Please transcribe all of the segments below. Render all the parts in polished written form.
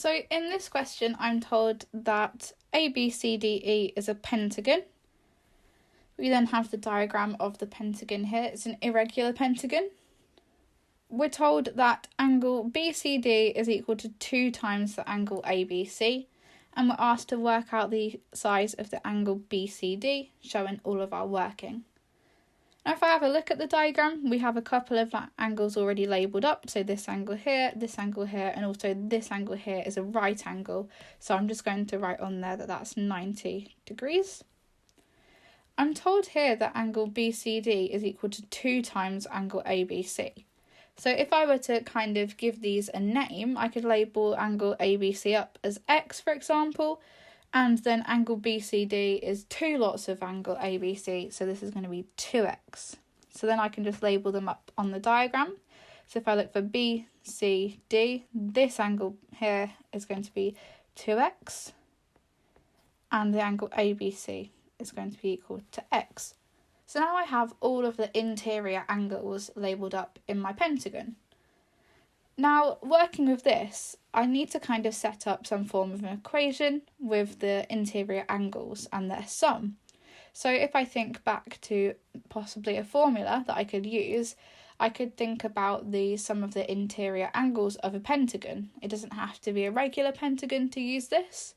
So in this question, I'm told that ABCDE is a pentagon. We then have the diagram of the pentagon here. It's an irregular pentagon. We're told that angle BCD is equal to 2 times the angle ABC, and we're asked to work out the size of the angle BCD, showing all of our working. Now if I have a look at the diagram, we have a couple of angles already labelled up. So this angle here, and also this angle here is a right angle. So I'm just going to write on there that that's 90 degrees. I'm told here that angle BCD is equal to 2 times angle ABC. So if I were to kind of give these a name, I could label angle ABC up as X, for example, and then angle BCD is 2 lots of angle ABC, so this is going to be 2x. So then I can just label them up on the diagram. So if I look for BCD, this angle here is going to be 2x, and the angle ABC is going to be equal to x. So now I have all of the interior angles labelled up in my pentagon. Now, working with this, I need to kind of set up some form of an equation with the interior angles and their sum. So if I think back to possibly a formula that I could use, I could think about the sum of the interior angles of a pentagon. It doesn't have to be a regular pentagon to use this.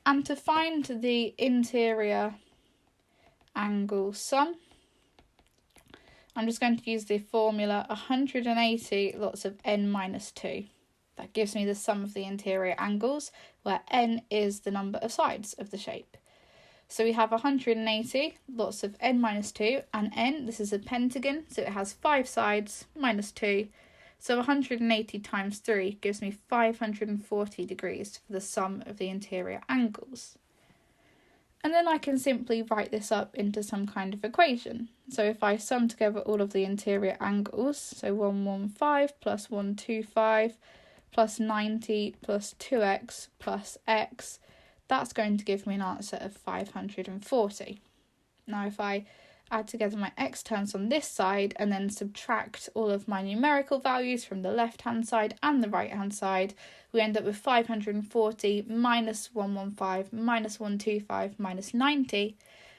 And to find the interior angle sum, I'm just going to use the formula 180 lots of n minus 2. That gives me the sum of the interior angles, where n is the number of sides of the shape. So we have 180 lots of n minus 2, and n, this is a pentagon, so it has 5 sides minus 2. So 180 times 3 gives me 540 degrees for the sum of the interior angles. And then I can simply write this up into some kind of equation. So if I sum together all of the interior angles, so 115 plus 125 plus 90 plus 2x plus x, that's going to give me an answer of 540. Now if I add together my x terms on this side and then subtract all of my numerical values from the left-hand side and the right-hand side, we end up with 540 minus 115 minus 125 minus 90,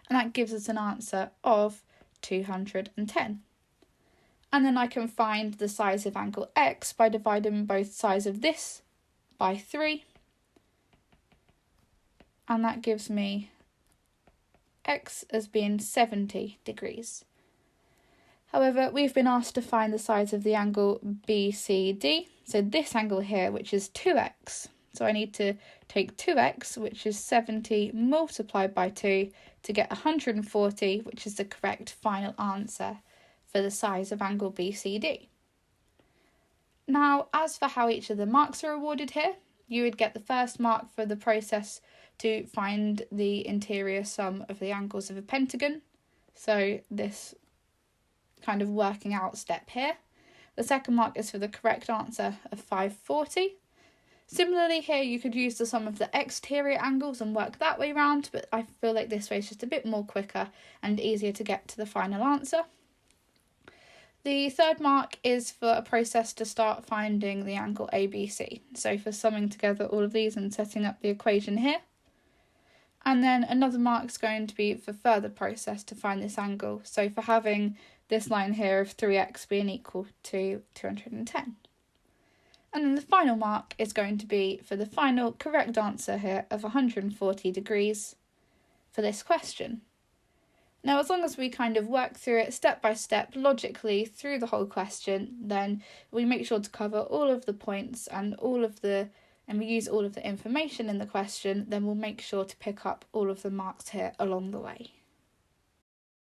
and that gives us an answer of 210. And then I can find the size of angle x by dividing both sides of this by 3, and that gives me x as being 70 degrees. However, we've been asked to find the size of the angle BCD, so this angle here, which is 2x. So I need to take 2x, which is 70, multiplied by 2 to get 140, which is the correct final answer for the size of angle BCD. Now, as for how each of the marks are awarded here, you would get the first mark for the process to find the interior sum of the angles of a pentagon. So this kind of working out step here. The second mark is for the correct answer of 540. Similarly here, you could use the sum of the exterior angles and work that way round, but I feel like this way is just a bit more quicker and easier to get to the final answer. The third mark is for a process to start finding the angle ABC. So for summing together all of these and setting up the equation here. And then another mark is going to be for further process to find this angle. So for having this line here of 3x being equal to 210. And then the final mark is going to be for the final correct answer here of 140 degrees for this question. Now, as long as we kind of work through it step by step, logically, through the whole question, then we make sure to cover all of the points and we use all of the information in the question, then we'll make sure to pick up all of the marks here along the way.